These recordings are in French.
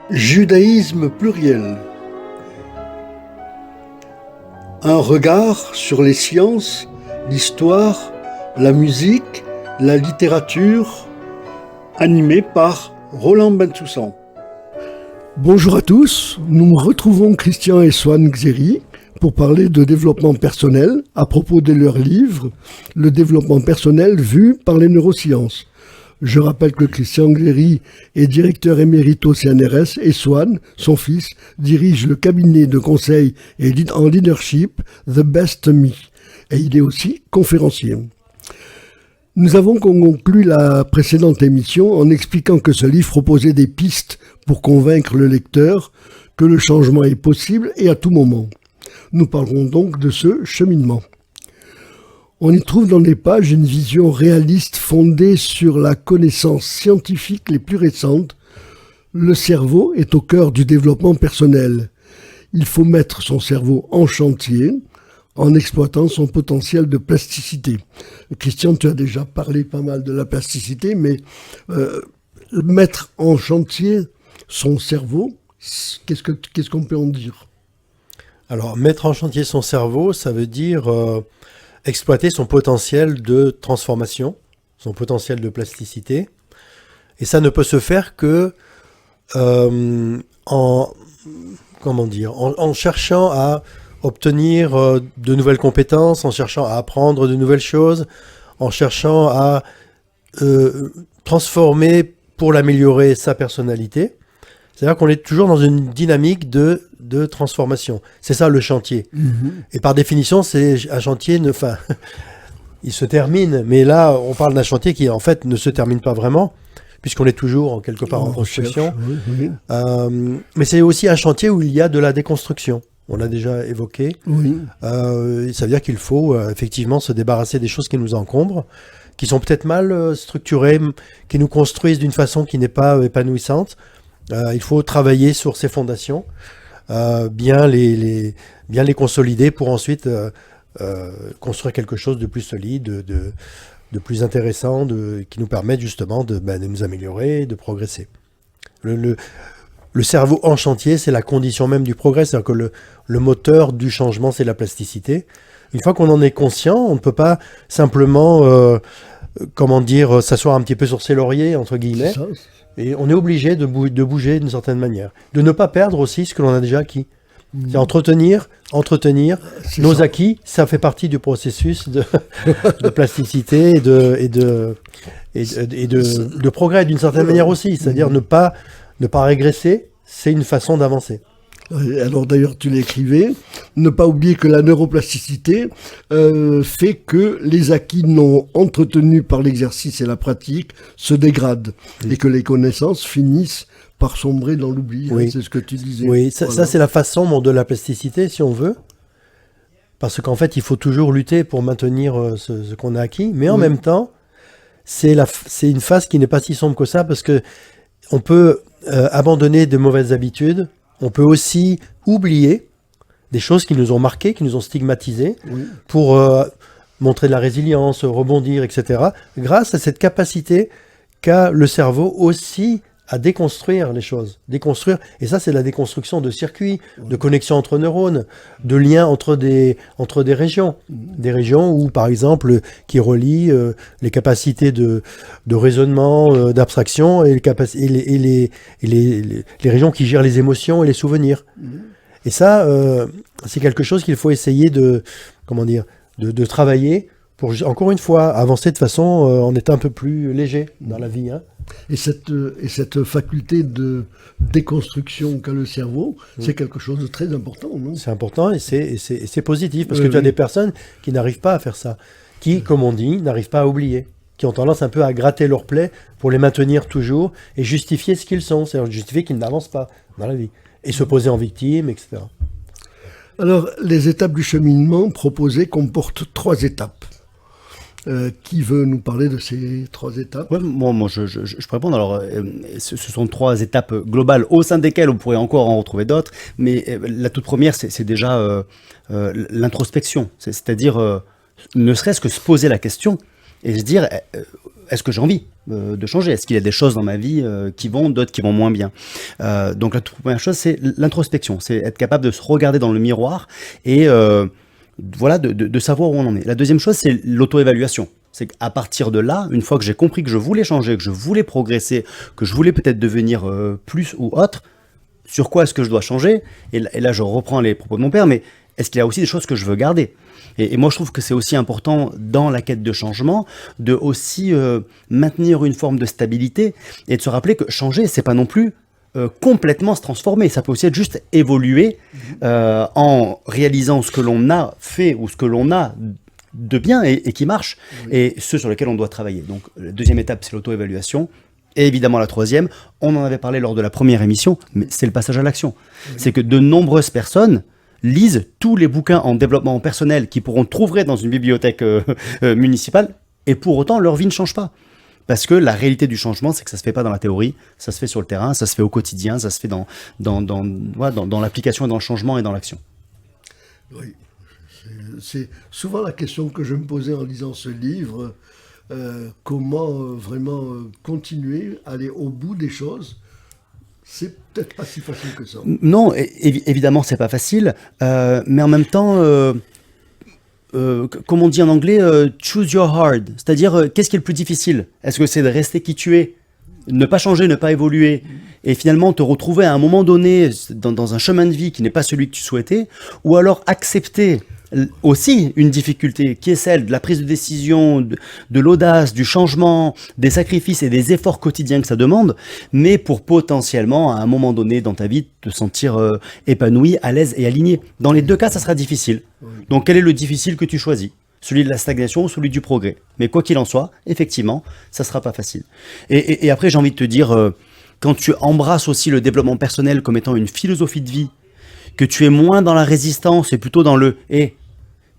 Judaïsme pluriel. Un regard sur les sciences, l'histoire, la musique, la littérature, animé par Roland Bentoussan. Bonjour à tous, nous retrouvons Christian et Swan Xeri pour parler de développement personnel à propos de leur livre « Le développement personnel vu par les neurosciences ». Je rappelle que Christian Xeri est directeur émérite au CNRS et Swan, son fils, dirige le cabinet de conseil et en leadership The Best Me. Et il est aussi conférencier. Nous avons conclu la précédente émission en expliquant que ce livre proposait des pistes pour convaincre le lecteur que le changement est possible et à tout moment. Nous parlerons donc de ce cheminement. On y trouve dans les pages une vision réaliste fondée sur la connaissance scientifique les plus récentes. Le cerveau est au cœur du développement personnel. Il faut mettre son cerveau en chantier en exploitant son potentiel de plasticité. Christian, tu as déjà parlé pas mal de la plasticité, mais mettre en chantier son cerveau, qu'est-ce qu'on peut en dire ? Alors, mettre en chantier son cerveau, ça veut dire exploiter son potentiel de transformation, son potentiel de plasticité. Et ça ne peut se faire que en cherchant à obtenir de nouvelles compétences, en cherchant à apprendre de nouvelles choses, en cherchant à transformer pour l'améliorer sa personnalité. C'est-à-dire qu'on est toujours dans une dynamique de transformation. C'est ça le chantier. Mmh. Et par définition, c'est un chantier, il se termine, mais là, on parle d'un chantier qui en fait ne se termine pas vraiment, puisqu'on est toujours quelque part en construction. Oui. Mais c'est aussi un chantier où il y a de la déconstruction. On l'a déjà évoqué. Oui. Ça veut dire qu'il faut effectivement se débarrasser des choses qui nous encombrent, qui sont peut-être mal structurées, qui nous construisent d'une façon qui n'est pas épanouissante. Il faut travailler sur ces fondations, bien les consolider pour ensuite construire quelque chose de plus solide, de plus intéressant, qui nous permette justement de nous améliorer, de progresser. Le cerveau en chantier, c'est la condition même du progrès, c'est-à-dire que le moteur du changement, c'est la plasticité. Une fois qu'on en est conscient, on ne peut pas simplement, s'asseoir un petit peu sur ses lauriers, entre guillemets. Et on est obligé de bouger d'une certaine manière. De ne pas perdre aussi ce que l'on a déjà acquis. C'est entretenir nos acquis, ça fait partie du processus de plasticité et de progrès d'une certaine manière aussi. C'est-à-dire ne pas régresser, c'est une façon d'avancer. Alors d'ailleurs, tu l'écrivais, ne pas oublier que la neuroplasticité fait que les acquis non entretenus par l'exercice et la pratique se dégradent et que les connaissances finissent par sombrer dans l'oubli. Oui. C'est ce que tu disais. Oui, ça c'est la façon de la plasticité, si on veut. Parce qu'en fait, il faut toujours lutter pour maintenir ce qu'on a acquis. Mais en même temps, c'est une phase qui n'est pas si sombre que ça parce que on peut abandonner de mauvaises habitudes. On peut aussi oublier des choses qui nous ont marqués, qui nous ont stigmatisés, pour montrer de la résilience, rebondir, etc. Grâce à cette capacité qu'a le cerveau aussi à déconstruire les choses. Et ça, c'est la déconstruction de circuits, de connexions entre neurones, de liens entre des régions. Des régions où, par exemple, qui relient les capacités de raisonnement, d'abstraction et les régions qui gèrent les émotions et les souvenirs. Et ça, c'est quelque chose qu'il faut essayer de travailler pour, encore une fois, avancer de façon en étant un peu plus léger dans la vie. Et cette faculté de déconstruction qu'a le cerveau, c'est quelque chose de très important, non ? C'est important et c'est positif, parce que tu as des personnes qui n'arrivent pas à faire ça, qui, comme on dit, n'arrivent pas à oublier, qui ont tendance un peu à gratter leurs plaies pour les maintenir toujours et justifier ce qu'ils sont, c'est-à-dire justifier qu'ils n'avancent pas dans la vie, et se poser en victime, etc. Alors, les étapes du cheminement proposées comportent 3 étapes. Qui veut nous parler de ces 3 étapes ? Moi, je peux répondre. Alors, ce sont 3 étapes globales au sein desquelles on pourrait encore en retrouver d'autres. Mais la toute première, c'est déjà l'introspection. C'est-à-dire, ne serait-ce que se poser la question et se dire est-ce que j'ai envie de changer? Est-ce qu'il y a des choses dans ma vie qui vont, d'autres qui vont moins bien? Donc la toute première chose, c'est l'introspection, c'est être capable de se regarder dans le miroir et voilà, de savoir où on en est. La deuxième chose, c'est l'auto-évaluation. C'est qu'à partir de là, une fois que j'ai compris que je voulais changer, que je voulais progresser, que je voulais peut-être devenir plus ou autre, sur quoi est-ce que je dois changer? Et là, je reprends les propos de mon père, mais est-ce qu'il y a aussi des choses que je veux garder? Et moi, je trouve que c'est aussi important dans la quête de changement de aussi maintenir une forme de stabilité et de se rappeler que changer, c'est pas non plus complètement se transformer. Ça peut aussi être juste évoluer en réalisant ce que l'on a fait ou ce que l'on a de bien et qui marche, et ce sur lequel on doit travailler. Donc, la deuxième étape, c'est l'auto-évaluation. Et évidemment, la troisième, on en avait parlé lors de la première émission, mais c'est le passage à l'action. C'est que de nombreuses personnes lisent tous les bouquins en développement personnel qu'ils pourront trouver dans une bibliothèque municipale, et pour autant, leur vie ne change pas. Parce que la réalité du changement, c'est que ça se fait pas dans la théorie, ça se fait sur le terrain, ça se fait au quotidien, ça se fait dans l'application et dans le changement et dans l'action. Oui, c'est souvent la question que je me posais en lisant ce livre. Comment vraiment continuer, aller au bout des choses. C'est peut-être pas si facile que ça. Non, évidemment, c'est pas facile, mais en même temps, comme on dit en anglais, choose your hard. C'est-à-dire, qu'est-ce qui est le plus difficile? Est-ce que c'est de rester qui tu es, ne pas changer, ne pas évoluer, et finalement te retrouver à un moment donné dans un chemin de vie qui n'est pas celui que tu souhaitais, ou alors accepter aussi une difficulté qui est celle de la prise de décision, de l'audace, du changement, des sacrifices et des efforts quotidiens que ça demande, mais pour potentiellement, à un moment donné dans ta vie, te sentir épanoui, à l'aise et aligné. Dans les deux cas, ça sera difficile. Donc quel est le difficile que tu choisis? Celui de la stagnation ou celui du progrès? Mais quoi qu'il en soit, effectivement, ça sera pas facile. Et après, j'ai envie de te dire, quand tu embrasses aussi le développement personnel comme étant une philosophie de vie, que tu es moins dans la résistance et plutôt dans le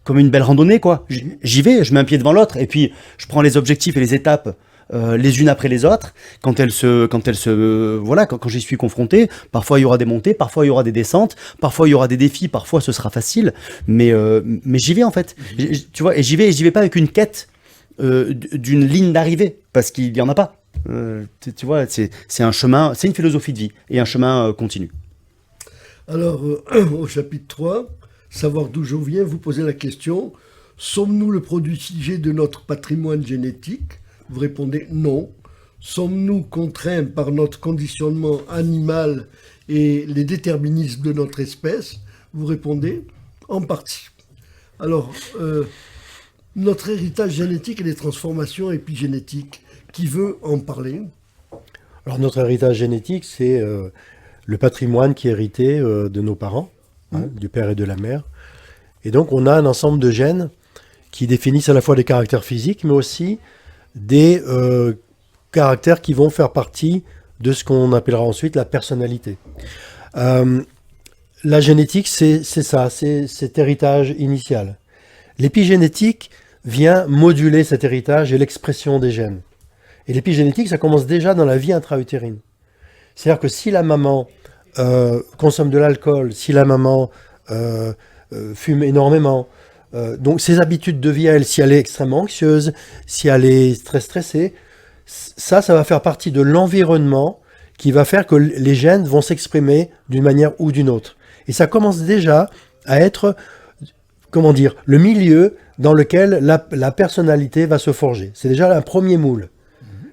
comme une belle randonnée, quoi. J'y vais, je mets un pied devant l'autre, et puis je prends les objectifs et les étapes les unes après les autres. Quand j'y suis confronté, parfois il y aura des montées, parfois il y aura des descentes, parfois il y aura des défis, parfois ce sera facile, mais j'y vais en fait. Tu vois, et j'y vais pas avec une quête d'une ligne d'arrivée, parce qu'il y en a pas. Tu vois, c'est un chemin, c'est une philosophie de vie et un chemin continu. Alors, au chapitre 3, savoir d'où je viens, vous posez la question, sommes-nous le produit figé de notre patrimoine génétique? Vous répondez non. Sommes-nous contraints par notre conditionnement animal et les déterminismes de notre espèce? Vous répondez en partie. Alors, notre héritage génétique et les transformations épigénétiques, qui veut en parler? Alors, notre héritage génétique, c'est le patrimoine qui est hérité de nos parents, du père et de la mère. Et donc, on a un ensemble de gènes qui définissent à la fois des caractères physiques, mais aussi des caractères qui vont faire partie de ce qu'on appellera ensuite la personnalité. La génétique, c'est ça, c'est cet héritage initial. L'épigénétique vient moduler cet héritage et l'expression des gènes. Et l'épigénétique, ça commence déjà dans la vie intra-utérine. C'est-à-dire que si la maman consomme de l'alcool, si la maman fume énormément, donc ses habitudes de vie à elle, si elle est extrêmement anxieuse, si elle est très stressée, ça va faire partie de l'environnement qui va faire que les gènes vont s'exprimer d'une manière ou d'une autre. Et ça commence déjà à être, comment dire, le milieu dans lequel la personnalité va se forger. C'est déjà un premier moule.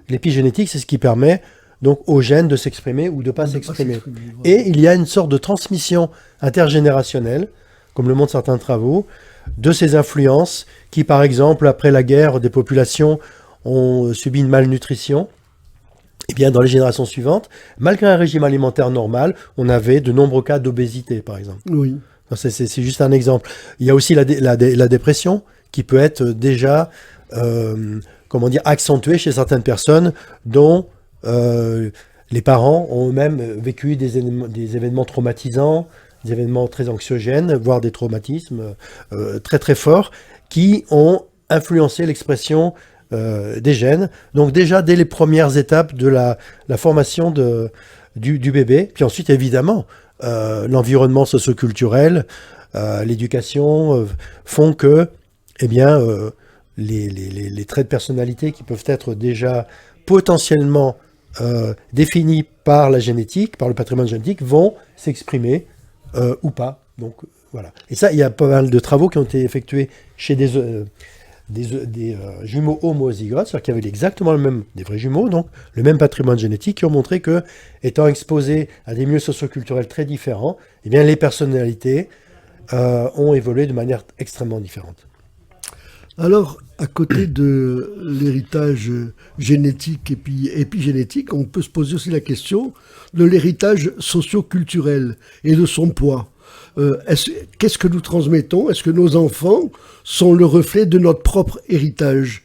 L'épigénétique, c'est ce qui permet donc aux gènes de s'exprimer ou de ne pas s'exprimer. Voilà. Et il y a une sorte de transmission intergénérationnelle, comme le montrent certains travaux, de ces influences qui, par exemple, après la guerre, des populations ont subi une malnutrition. Et bien, dans les générations suivantes, malgré un régime alimentaire normal, on avait de nombreux cas d'obésité, par exemple. Oui. C'est juste un exemple. Il y a aussi la dépression qui peut être déjà accentuée chez certaines personnes dont les parents ont eux-mêmes vécu des événements traumatisants, des événements très anxiogènes, voire des traumatismes très très forts qui ont influencé l'expression des gènes. Donc déjà dès les premières étapes de la formation du bébé, puis ensuite évidemment l'environnement socioculturel, l'éducation font que les traits de personnalité qui peuvent être déjà potentiellement définis par la génétique, par le patrimoine génétique, vont s'exprimer ou pas. Donc voilà. Et ça, il y a pas mal de travaux qui ont été effectués chez des jumeaux homozygotes, c'est-à-dire qui avaient exactement le même, des vrais jumeaux, donc le même patrimoine génétique, qui ont montré que, étant exposés à des milieux socioculturels très différents, eh bien, les personnalités ont évolué de manière extrêmement différente. Alors, à côté de l'héritage génétique et puis épigénétique, on peut se poser aussi la question de l'héritage socio-culturel et de son poids. Qu'est-ce que nous transmettons? Est-ce que nos enfants sont le reflet de notre propre héritage?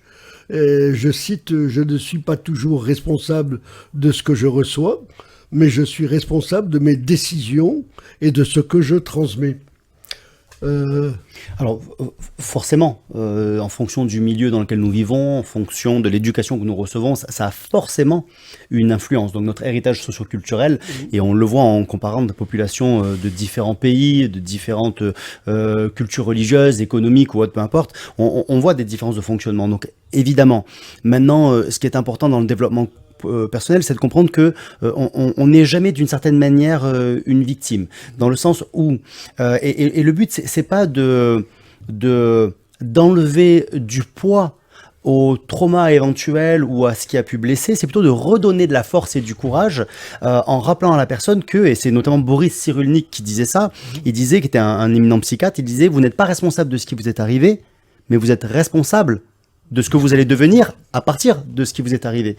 Je cite, je ne suis pas toujours responsable de ce que je reçois, mais je suis responsable de mes décisions et de ce que je transmets. Alors, forcément, en fonction du milieu dans lequel nous vivons, en fonction de l'éducation que nous recevons, ça a forcément une influence. Donc, notre héritage socio-culturel, et on le voit en comparant des populations de différents pays, de différentes cultures religieuses, économiques ou autres, peu importe, on voit des différences de fonctionnement. Donc, évidemment, maintenant, ce qui est important dans le développement personnel, c'est de comprendre que on n'est jamais d'une certaine manière une victime, dans le sens où et le but c'est pas d'enlever du poids au trauma éventuel ou à ce qui a pu blesser, c'est plutôt de redonner de la force et du courage en rappelant à la personne que, et c'est notamment Boris Cyrulnik qui disait ça, il disait, qu'il était un éminent psychiatre, il disait, vous n'êtes pas responsable de ce qui vous est arrivé, mais vous êtes responsable de ce que vous allez devenir à partir de ce qui vous est arrivé.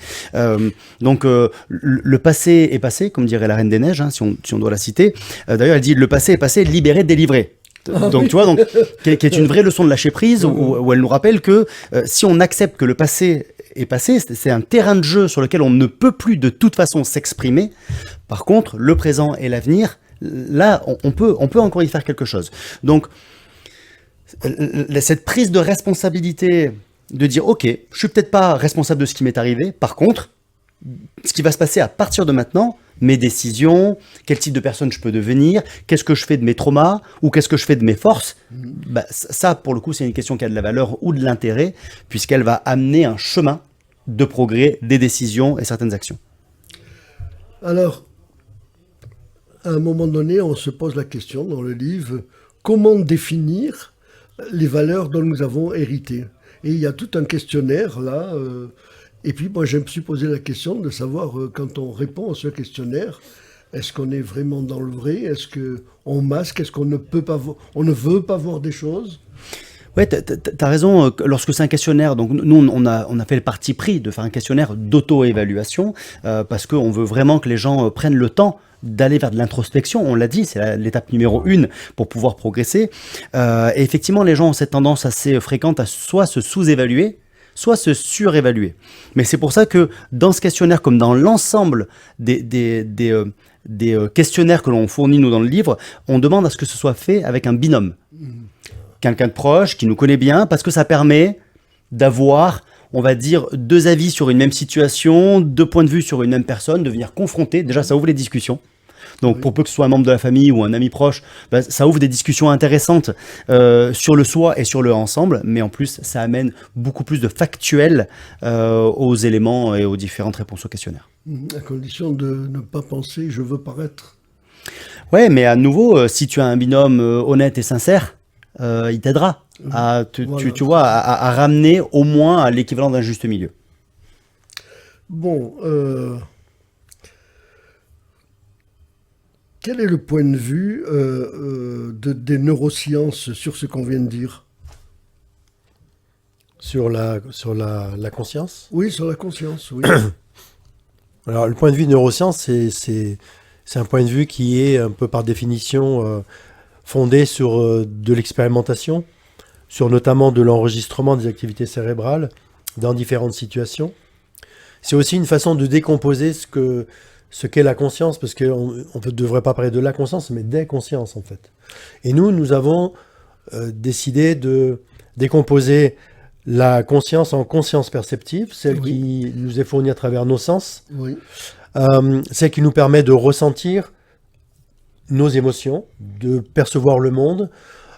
Donc, le passé est passé, comme dirait la Reine des Neiges, hein, si on doit la citer. D'ailleurs, elle dit, le passé est passé, libéré, délivré. Donc, tu vois, donc, qui est une vraie leçon de lâcher prise, où elle nous rappelle que si on accepte que le passé est passé, c'est un terrain de jeu sur lequel on ne peut plus de toute façon s'exprimer. Par contre, le présent et l'avenir, là, on peut encore y faire quelque chose. Donc, cette prise de responsabilité, de dire, ok, je suis peut-être pas responsable de ce qui m'est arrivé, par contre, ce qui va se passer à partir de maintenant, mes décisions, quel type de personne je peux devenir, qu'est-ce que je fais de mes traumas, ou qu'est-ce que je fais de mes forces, bah, ça, pour le coup, c'est une question qui a de la valeur ou de l'intérêt, puisqu'elle va amener un chemin de progrès, des décisions et certaines actions. Alors, à un moment donné, on se pose la question dans le livre, comment définir les valeurs dont nous avons hérité? Et il y a tout un questionnaire là. Et puis moi, je me suis posé la question de savoir, quand on répond à ce questionnaire, est-ce qu'on est vraiment dans le vrai? Est-ce qu'on masque? Est-ce qu'on ne peut pas on ne veut pas voir des choses? Ouais, t'as raison. Lorsque c'est un questionnaire, donc nous on a fait le parti pris de faire un questionnaire d'auto-évaluation parce qu'on veut vraiment que les gens prennent le temps d'aller vers de l'introspection. On l'a dit, c'est l'étape numéro 1 pour pouvoir progresser. Et effectivement, les gens ont cette tendance assez fréquente à soit se sous-évaluer, soit se surévaluer. Mais c'est pour ça que dans ce questionnaire, comme dans l'ensemble des questionnaires que l'on fournit nous dans le livre, on demande à ce que ce soit fait avec un binôme. Quelqu'un de proche, qui nous connaît bien, parce que ça permet d'avoir, on va dire, 2 avis sur une même situation, 2 points de vue sur une même personne, de venir confronter. Déjà, ça ouvre les discussions. Donc, pour peu que ce soit un membre de la famille ou un ami proche, bah, ça ouvre des discussions intéressantes sur le soi et sur le ensemble. Mais en plus, ça amène beaucoup plus de factuel aux éléments et aux différentes réponses au questionnaire. À condition de ne pas penser « je veux paraître ». Ouais, mais à nouveau, si tu as un binôme honnête et sincère, il t'aidera à, tu vois, à ramener au moins à l'équivalent d'un juste milieu. Bon, quel est le point de vue des neurosciences sur ce qu'on vient de dire? Sur la conscience? Oui, sur la conscience, oui. Alors, le point de vue de neurosciences, c'est un point de vue qui est un peu par définition fondé sur de l'expérimentation, sur notamment de l'enregistrement des activités cérébrales dans différentes situations. C'est aussi une façon de décomposer ce qu'est la conscience, parce qu'on ne devrait pas parler de la conscience, mais des consciences, en fait. Et nous avons décidé de décomposer la conscience en conscience perceptive, celle qui nous est fournie à travers nos sens, celle qui nous permet de ressentir nos émotions, de percevoir le monde.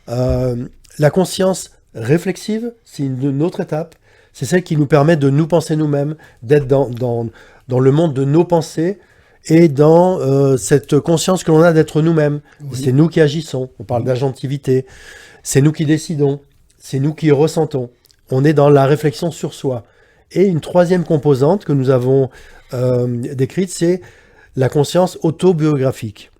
La conscience réflexive, c'est une autre étape. C'est celle qui nous permet de nous penser nous-mêmes, d'être dans le monde de nos pensées et dans cette conscience que l'on a d'être nous-mêmes. Oui. C'est nous qui agissons. On parle d'agentivité. C'est nous qui décidons. C'est nous qui ressentons. On est dans la réflexion sur soi. Et une troisième composante que nous avons décrite, c'est la conscience autobiographique.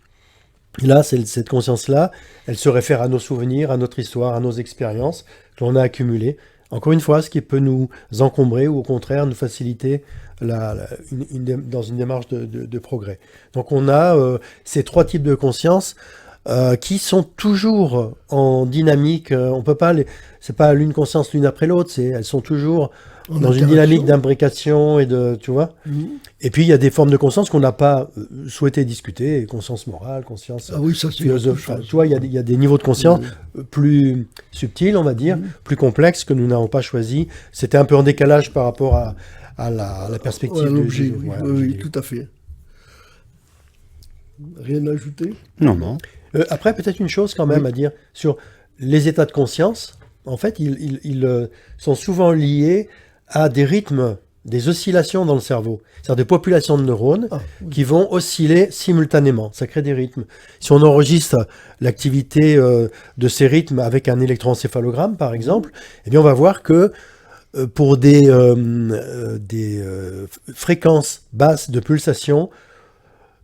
Là, cette conscience-là, elle se réfère à nos souvenirs, à notre histoire, à nos expériences que l'on a accumulées. Encore une fois, ce qui peut nous encombrer ou au contraire nous faciliter dans une démarche de progrès. Donc on a ces trois types de conscience qui sont toujours en dynamique. On peut pas c'est pas l'une conscience l'une après l'autre. Elles sont toujours dans une dynamique d'imbrication et tu vois. Et puis il y a des formes de conscience qu'on n'a pas souhaité discuter, conscience morale, conscience philosophique. Tu vois, il y a des niveaux de conscience plus subtils, on va dire, plus complexes que nous n'avons pas choisi. C'était un peu en décalage par rapport à la perspective de l'objet. Oui, tout à fait. Rien à ajouter? Non. Après, peut-être une chose quand même à dire sur les états de conscience. En fait, ils sont souvent liés à des rythmes, des oscillations dans le cerveau. C'est-à-dire des populations de neurones qui vont osciller simultanément. Ça crée des rythmes. Si on enregistre l'activité de ces rythmes avec un électroencéphalogramme, par exemple, eh bien, on va voir que pour des fréquences basses de pulsation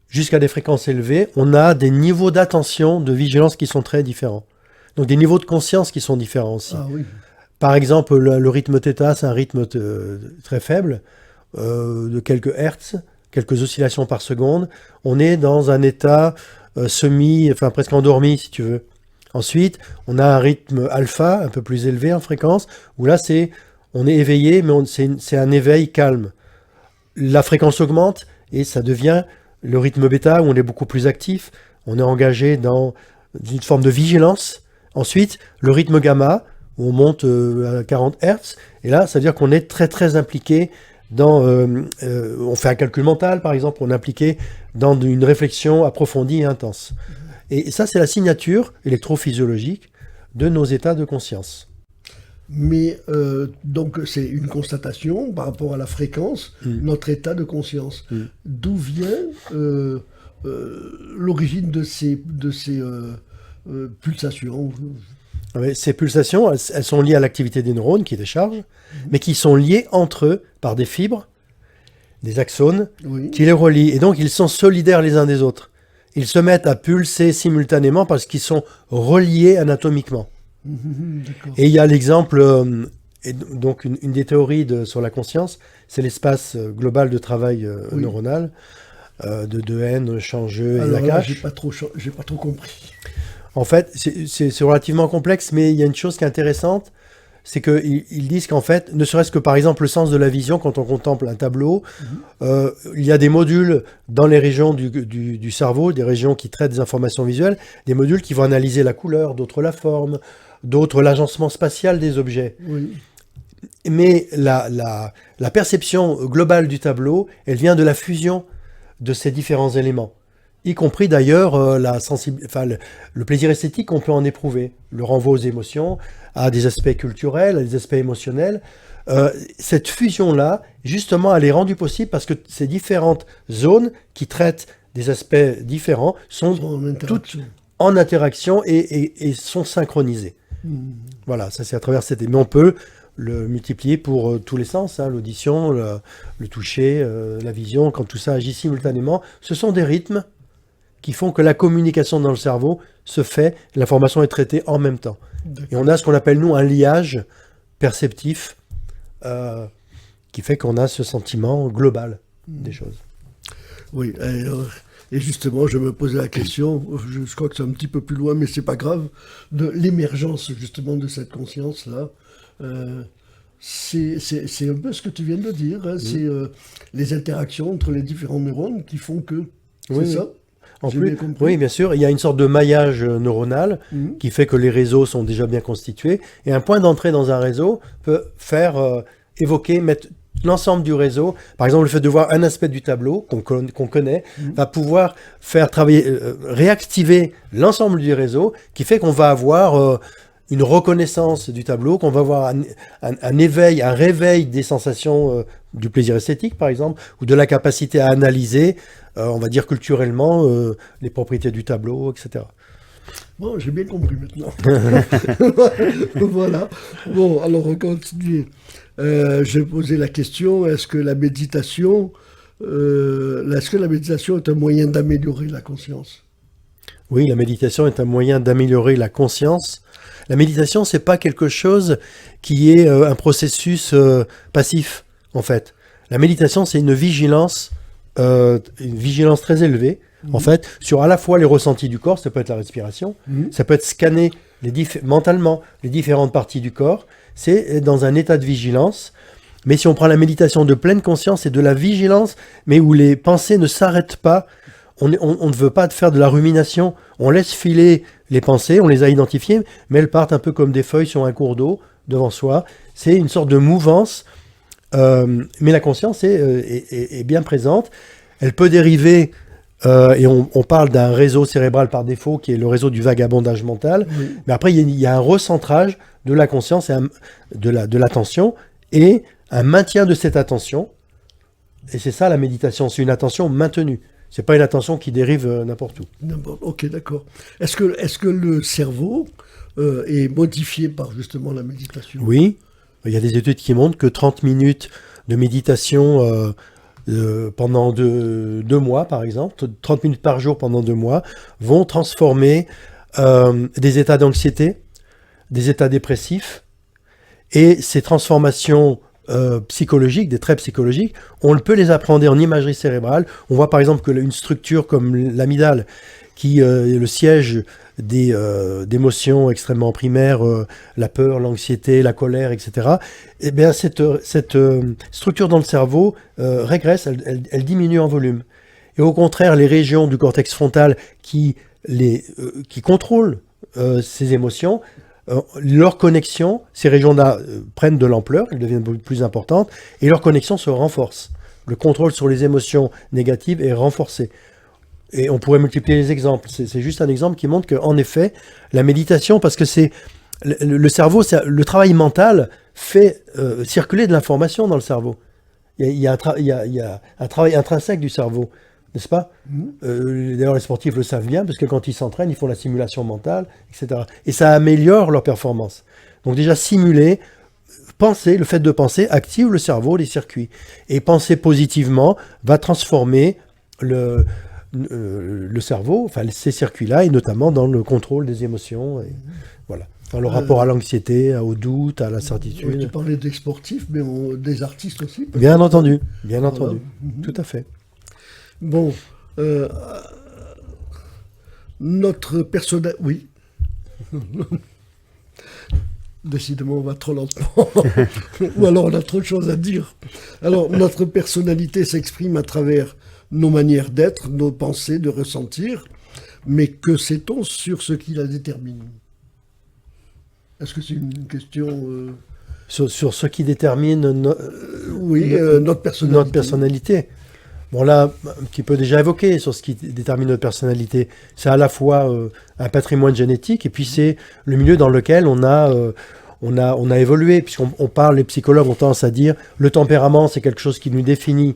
jusqu'à des fréquences élevées, on a des niveaux d'attention, de vigilance qui sont très différents. Donc des niveaux de conscience qui sont différents aussi. Ah, oui. Par exemple, le rythme θ, c'est un rythme très faible, de quelques hertz, quelques oscillations par seconde. On est dans un état presque endormi, si tu veux. Ensuite, on a un rythme alpha, un peu plus élevé en fréquence, où là, on est éveillé, mais c'est un éveil calme. La fréquence augmente et ça devient le rythme bêta, où on est beaucoup plus actif. On est engagé dans une forme de vigilance. Ensuite, le rythme gamma, où on monte à 40 Hz. Et là, ça veut dire qu'on est très, très impliqué dans... on fait un calcul mental, par exemple, on est impliqué dans une réflexion approfondie et intense. Et ça, c'est la signature électrophysiologique de nos états de conscience. Mais donc, c'est une constatation par rapport à la fréquence, notre état de conscience. D'où vient l'origine de ces pulsations? Ces pulsations, elles sont liées à l'activité des neurones qui déchargent, mais qui sont liées entre eux par des fibres, des axones, qui les relient. Et donc, ils sont solidaires les uns des autres. Ils se mettent à pulser simultanément parce qu'ils sont reliés anatomiquement. Et il y a l'exemple, donc une des théories sur la conscience, c'est l'espace global de travail neuronal, de Dehaene, Changeux et Nakache. J'ai pas trop compris. En fait, c'est relativement complexe, mais il y a une chose qui est intéressante, c'est qu'ils disent qu'en fait, ne serait-ce que par exemple le sens de la vision, quand on contemple un tableau, il y a des modules dans les régions du cerveau, des régions qui traitent des informations visuelles, des modules qui vont analyser la couleur, d'autres la forme, d'autres l'agencement spatial des objets. Oui. Mais la perception globale du tableau, elle vient de la fusion de ces différents éléments. Y compris d'ailleurs le plaisir esthétique qu'on peut en éprouver, le renvoi aux émotions, à des aspects culturels, à des aspects émotionnels. Cette fusion-là, justement, elle est rendue possible parce que ces différentes zones qui traitent des aspects différents sont toutes en interaction et sont synchronisées. Voilà, ça c'est à travers cette... Mais on peut le multiplier pour tous les sens, l'audition, le toucher, la vision, quand tout ça agit simultanément. Ce sont des rythmes qui font que la communication dans le cerveau se fait, l'information est traitée en même temps. Et on a ce qu'on appelle, nous, un liage perceptif qui fait qu'on a ce sentiment global des choses. Oui, et justement, je me posais la question, je crois que c'est un petit peu plus loin, mais c'est pas grave, de l'émergence justement de cette conscience-là. C'est un peu ce que tu viens de dire, c'est les interactions entre les différents neurones qui font que... C'est ça? Oui, bien sûr. Il y a une sorte de maillage neuronal qui fait que les réseaux sont déjà bien constitués. Et un point d'entrée dans un réseau peut faire mettre l'ensemble du réseau. Par exemple, le fait de voir un aspect du tableau qu'on connaît va pouvoir faire travailler, réactiver l'ensemble du réseau qui fait qu'on va avoir une reconnaissance du tableau, qu'on va avoir un éveil, un réveil des sensations du plaisir esthétique, par exemple, ou de la capacité à analyser, on va dire culturellement, les propriétés du tableau, etc. Bon, j'ai bien compris maintenant. Voilà. Bon, alors on continue. Je vais poser la question, est-ce que la méditation est un moyen d'améliorer la conscience? Oui, la méditation est un moyen d'améliorer la conscience. La méditation, c'est pas quelque chose qui est un processus passif, en fait. La méditation, c'est une vigilance très élevée, en fait, sur à la fois les ressentis du corps, ça peut être la respiration, ça peut être scanner mentalement les différentes parties du corps, c'est dans un état de vigilance. Mais si on prend la méditation de pleine conscience, c'est de la vigilance, mais où les pensées ne s'arrêtent pas. On ne veut pas faire de la rumination, on laisse filer les pensées, on les a identifiées, mais elles partent un peu comme des feuilles sur un cours d'eau devant soi. C'est une sorte de mouvance, mais la conscience est bien présente. Elle peut dériver, et on parle d'un réseau cérébral par défaut, qui est le réseau du vagabondage mental, mais après il y a un recentrage de la conscience, et de l'attention, et un maintien de cette attention. Et c'est ça la méditation, c'est une attention maintenue. C'est pas une attention qui dérive n'importe où. Ok, d'accord. Est-ce que le cerveau est modifié par justement la méditation? Oui, il y a des études qui montrent que 30 minutes de méditation pendant 2 mois, par exemple, 30 minutes par jour pendant 2 mois, vont transformer des états d'anxiété, des états dépressifs, et ces transformations psychologiques, des traits psychologiques, on peut les appréhender en imagerie cérébrale. On voit par exemple qu'une structure comme l'amygdale, qui est le siège d'émotions extrêmement primaires, la peur, l'anxiété, la colère, etc., eh bien cette structure dans le cerveau régresse, elle diminue en volume. Et au contraire, les régions du cortex frontal qui contrôlent ces émotions, leur connexion, ces régions-là prennent de l'ampleur, elles deviennent plus importantes, et leur connexion se renforce. Le contrôle sur les émotions négatives est renforcé. Et on pourrait multiplier les exemples. C'est juste un exemple qui montre qu'en effet, la méditation, parce que c'est le cerveau, le travail mental fait circuler de l'information dans le cerveau. Il y a un travail intrinsèque du cerveau, n'est-ce pas? D'ailleurs, les sportifs le savent bien, parce que quand ils s'entraînent, ils font la simulation mentale, etc. Et ça améliore leur performance. Donc déjà, simuler, penser, le fait de penser active le cerveau, les circuits. Et penser positivement va transformer le cerveau, enfin ces circuits-là, et notamment dans le contrôle des émotions. Et voilà. Dans le rapport à l'anxiété, au doute, à l'incertitude. Tu parlais des sportifs, mais des artistes aussi. Bien entendu, tout à fait. Bon, notre personnage... Oui. Décidément, on va trop lentement. Ou alors on a trop de choses à dire. Alors, notre personnalité s'exprime à travers nos manières d'être, nos pensées, de ressentir. Mais que sait-on sur ce qui la détermine? Est-ce que c'est une question... Sur ce qui détermine notre personnalité. Notre personnalité. Bon, là, un petit peu déjà évoqué sur ce qui détermine notre personnalité. C'est à la fois un patrimoine génétique, et puis c'est le milieu dans lequel on a évolué, puisqu'on parle, les psychologues ont tendance à dire, le tempérament, c'est quelque chose qui nous définit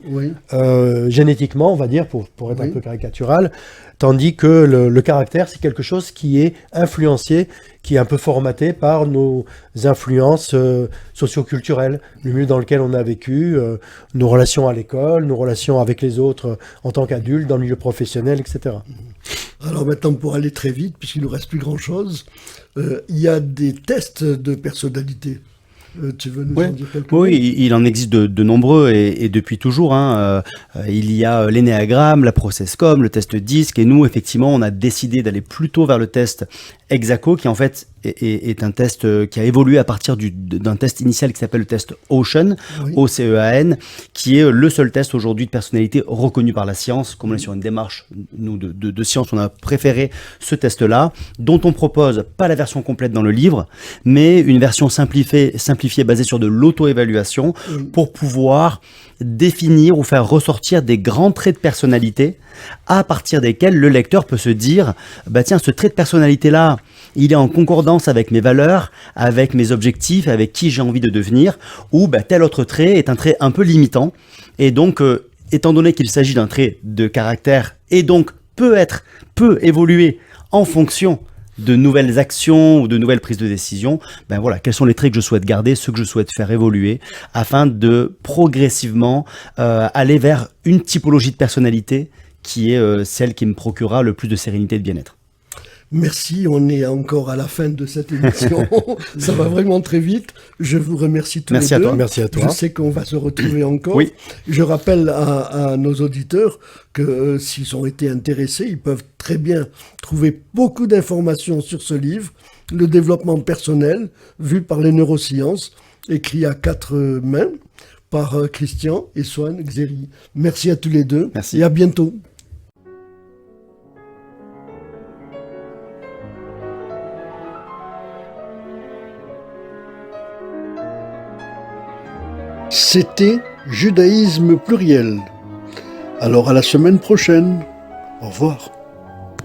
génétiquement, on va dire, pour être un peu caricatural, tandis que le caractère, c'est quelque chose qui est influencé, qui est un peu formaté par nos influences socio-culturelles, le milieu dans lequel on a vécu, nos relations à l'école, nos relations avec les autres en tant qu'adultes, dans le milieu professionnel, etc. Alors maintenant, pour aller très vite, puisqu'il ne nous reste plus grand-chose, il y a des tests de personnalité. Tu veux nous en dire quelques mots ? Oui, il en existe de nombreux et depuis toujours. Il y a l'énéagramme, la processcom, le test DISC, et nous, effectivement, on a décidé d'aller plutôt vers le test Exaco, qui en fait est un test qui a évolué à partir d'un test initial qui s'appelle le test Ocean, OCEAN, qui est le seul test aujourd'hui de personnalité reconnu par la science. Comme on est sur une démarche, nous, de science, on a préféré ce test-là, dont on propose pas la version complète dans le livre, mais une version simplifiée basée sur de l'auto-évaluation pour pouvoir définir ou faire ressortir des grands traits de personnalité à partir desquels le lecteur peut se dire, bah tiens, ce trait de personnalité-là, il est en concordance avec mes valeurs, avec mes objectifs, avec qui j'ai envie de devenir, ou tel autre trait est un trait un peu limitant. Et donc, étant donné qu'il s'agit d'un trait de caractère et donc peut évoluer en fonction de nouvelles actions ou de nouvelles prises de décision, voilà, quels sont les traits que je souhaite garder, ceux que je souhaite faire évoluer, afin de progressivement aller vers une typologie de personnalité qui est celle qui me procurera le plus de sérénité et de bien-être. Merci, on est encore à la fin de cette émission. Ça va vraiment très vite. Je vous remercie tous les deux. Merci à toi. Je sais qu'on va se retrouver encore. Oui. Je rappelle à nos auditeurs que s'ils ont été intéressés, ils peuvent très bien trouver beaucoup d'informations sur ce livre, Le développement personnel, vu par les neurosciences, écrit à 4 mains par Christian et Swan Xeri. Merci à tous les deux. Merci. Et à bientôt. C'était Judaïsme pluriel. Alors à la semaine prochaine. Au revoir.